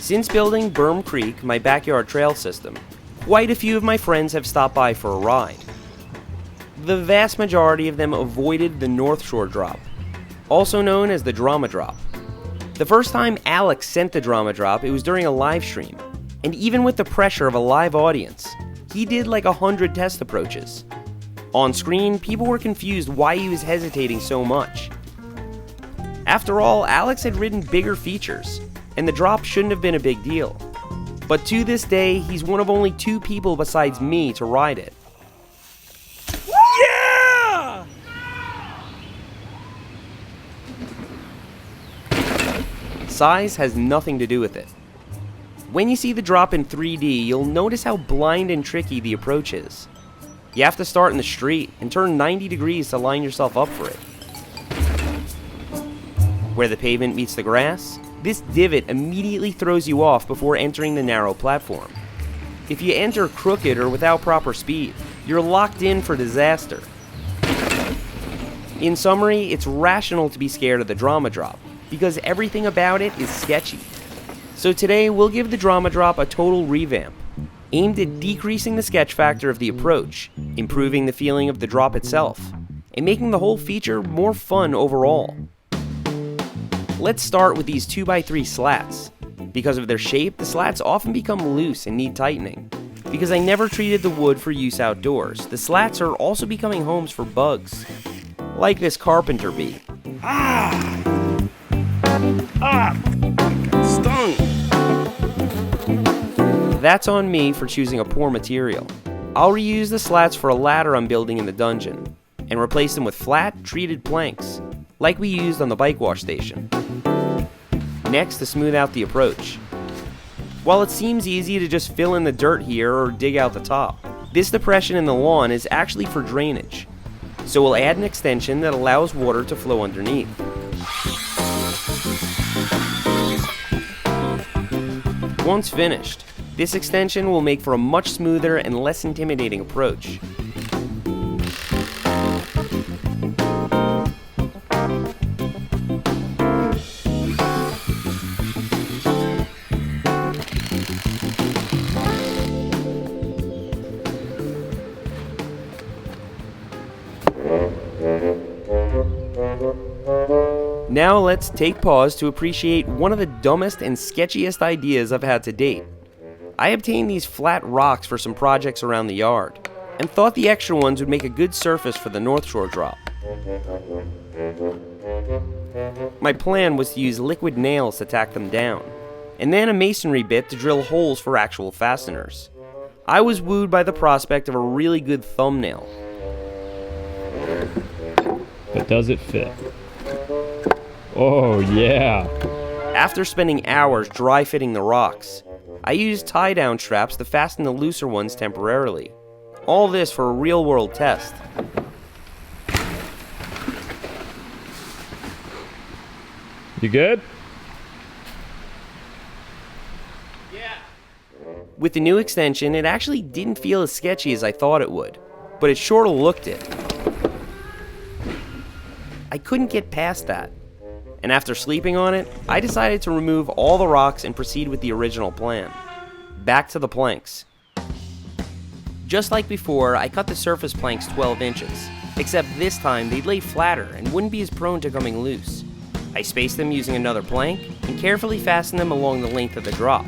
Since building Berm Creek, my backyard trail system, quite a few of my friends have stopped by for a ride. The vast majority of them avoided the North Shore drop, also known as the drama drop. The first time Alex sent the drama drop, it was during a live stream, and even with the pressure of a live audience, he did like 100 test approaches. On screen, people were confused why he was hesitating so much. After all, Alex had ridden bigger features, and the drop shouldn't have been a big deal. But to this day, he's one of only 2 people besides me to ride it. Yeah! Size has nothing to do with it. When you see the drop in 3D, you'll notice how blind and tricky the approach is. You have to start in the street and turn 90 degrees to line yourself up for it. Where the pavement meets the grass, this divot immediately throws you off before entering the narrow platform. If you enter crooked or without proper speed, you're locked in for disaster. In summary, it's rational to be scared of the drama drop, because everything about it is sketchy. So today, we'll give the drama drop a total revamp, aimed at decreasing the sketch factor of the approach, improving the feeling of the drop itself, and making the whole feature more fun overall. Let's start with these 2x3 slats. Because of their shape, the slats often become loose and need tightening. Because I never treated the wood for use outdoors, the slats are also becoming homes for bugs. Like this carpenter bee. Stung! That's on me for choosing a poor material. I'll reuse the slats for a ladder I'm building in the dungeon, and replace them with flat, treated planks, like we used on the bike wash station. Next, to smooth out the approach. While it seems easy to just fill in the dirt here or dig out the top, this depression in the lawn is actually for drainage. So we'll add an extension that allows water to flow underneath. Once finished, this extension will make for a much smoother and less intimidating approach. Now let's take pause to appreciate one of the dumbest and sketchiest ideas I've had to date. I obtained these flat rocks for some projects around the yard, and thought the extra ones would make a good surface for the North Shore drop. My plan was to use liquid nails to tack them down, and then a masonry bit to drill holes for actual fasteners. I was wooed by the prospect of a really good thumbnail. But does it fit? Oh, yeah. After spending hours dry fitting the rocks, I used tie-down straps to fasten the looser ones temporarily. All this for a real-world test. You good? Yeah. With the new extension, it actually didn't feel as sketchy as I thought it would, but it sure looked it. I couldn't get past that. And after sleeping on it, I decided to remove all the rocks and proceed with the original plan. Back to the planks. Just like before, I cut the surface planks 12 inches, except this time they'd lay flatter and wouldn't be as prone to coming loose. I spaced them using another plank and carefully fastened them along the length of the drop.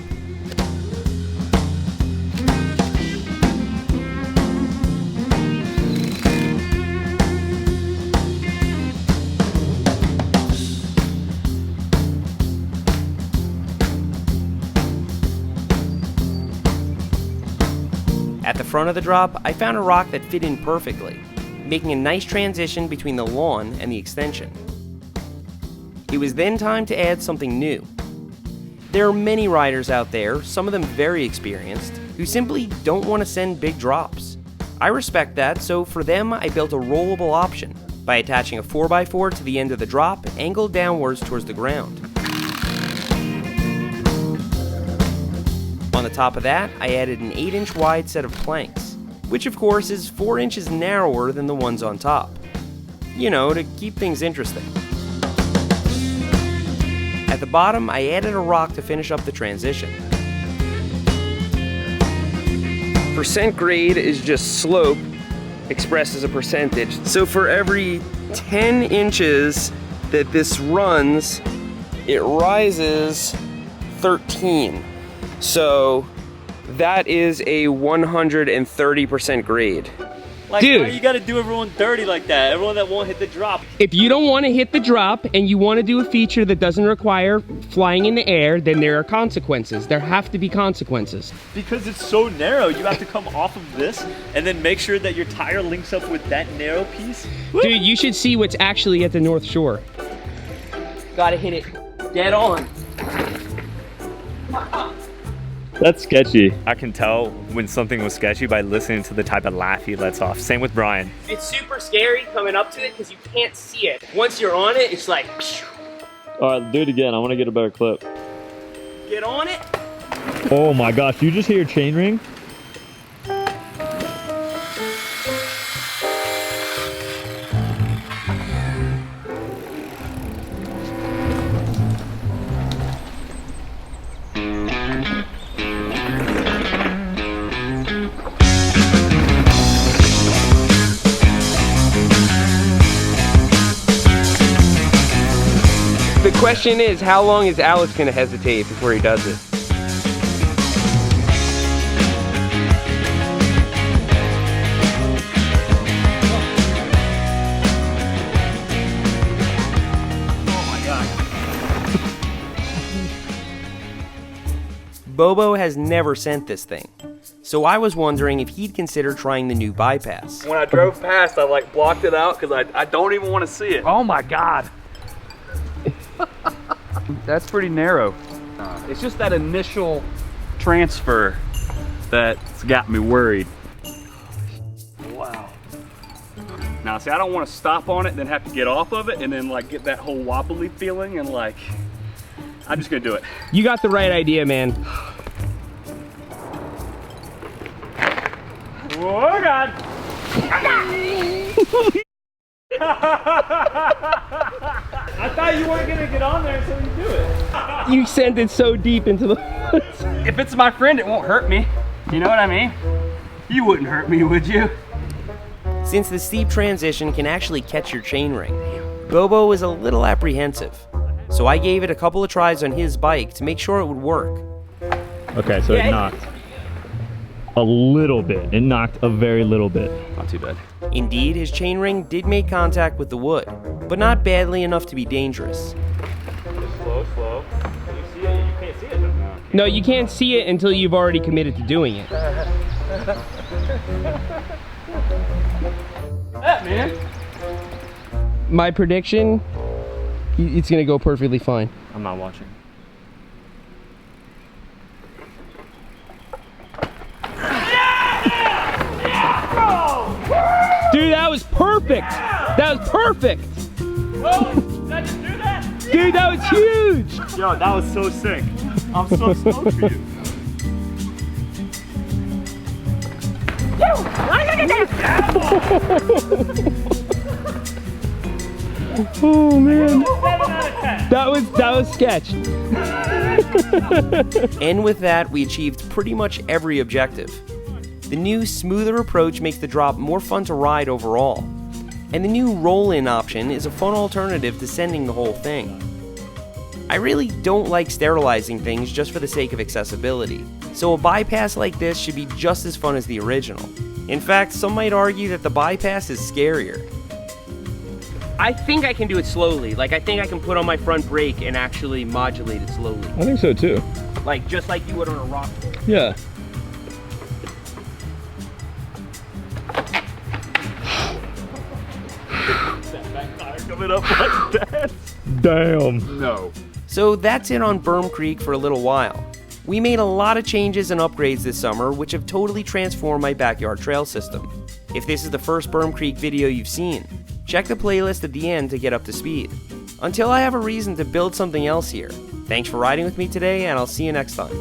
At the front of the drop, I found a rock that fit in perfectly, making a nice transition between the lawn and the extension. It was then time to add something new. There are many riders out there, some of them very experienced, who simply don't want to send big drops. I respect that, so for them I built a rollable option by attaching a 4x4 to the end of the drop, angled downwards towards the ground. On the top of that, I added an 8-inch wide set of planks, which of course is 4 inches narrower than the ones on top. You know, to keep things interesting. At At the bottom, I added a rock to finish up the transition. Percent grade is just slope expressed as a percentage. So for every 10 inches that this runs, it rises 13. So that is a 130% grade. Like, Dude. why you gotta do everyone dirty like that? Everyone that won't hit the drop. If you don't want to hit the drop and you want to do a feature that doesn't require flying in the air, then there are consequences. There have to be consequences. Because it's so narrow, you have to come off of this and then make sure that your tire links up with that narrow piece. Dude, you should see what's actually at the North Shore. Gotta hit it dead on. That's sketchy. I can tell when something was sketchy by listening to the type of laugh he lets off. Same with Brian. It's super scary coming up to it because you can't see it. Once you're on it, it's like, All right, do it again. I want to get a better clip. get on it. Oh my gosh, you just hear chain ring? The question is, how long is Alex gonna hesitate before he does it? Bobo has never sent this thing, so I was wondering if he'd consider trying the new bypass. When I drove past, I like blocked it out because I don't even want to see it. Oh my God. That's pretty narrow. It's just that initial transfer that's got me worried. Wow. Now see, I don't want to stop on it and then have to get off of it and then like get that whole wobbly feeling and like, I'm just gonna do it. You got the right idea, man. Oh God. I thought you weren't gonna get on there until you do it. You sent it so deep into the woods. If it's my friend, it won't hurt me. You know what I mean? You wouldn't hurt me, would you? Since the steep transition can actually catch your chainring, Bobo was a little apprehensive. So I gave it a couple of tries on his bike to make sure it would work. Okay, so it knocked a little bit. It knocked a very little bit. Not too bad. Indeed, his chainring did make contact with the wood, but not badly enough to be dangerous. Slow, slow. You see it? You can't see it. No. No, you can't see it until you've already committed to doing it. That man. My prediction, it's gonna go perfectly fine. I'm not watching. Dude, that was perfect! That was perfect! Oh, did I just do that? Dude, that was huge! Yo, that was so sick. I'm so stoked for you. Oh man. 7 out of 10. That was sketch. And with that, we achieved pretty much every objective. The new smoother approach makes the drop more fun to ride overall. And the new roll-in option is a fun alternative to sending the whole thing. I really don't like sterilizing things just for the sake of accessibility, so a bypass like this should be just as fun as the original. In fact, some might argue that the bypass is scarier. I think I can do it slowly. Like, I think I can put on my front brake and actually modulate it slowly. I think so too. Like, just like you would on a rock. Yeah. Coming up like that. Damn. No. So that's it on Berm Creek for a little while. We made a lot of changes and upgrades this summer, which have totally transformed my backyard trail system. If this is the first Berm Creek video you've seen, check the playlist at the end to get up to speed. Until I have a reason to build something else here. Thanks for riding with me today, and I'll see you next time.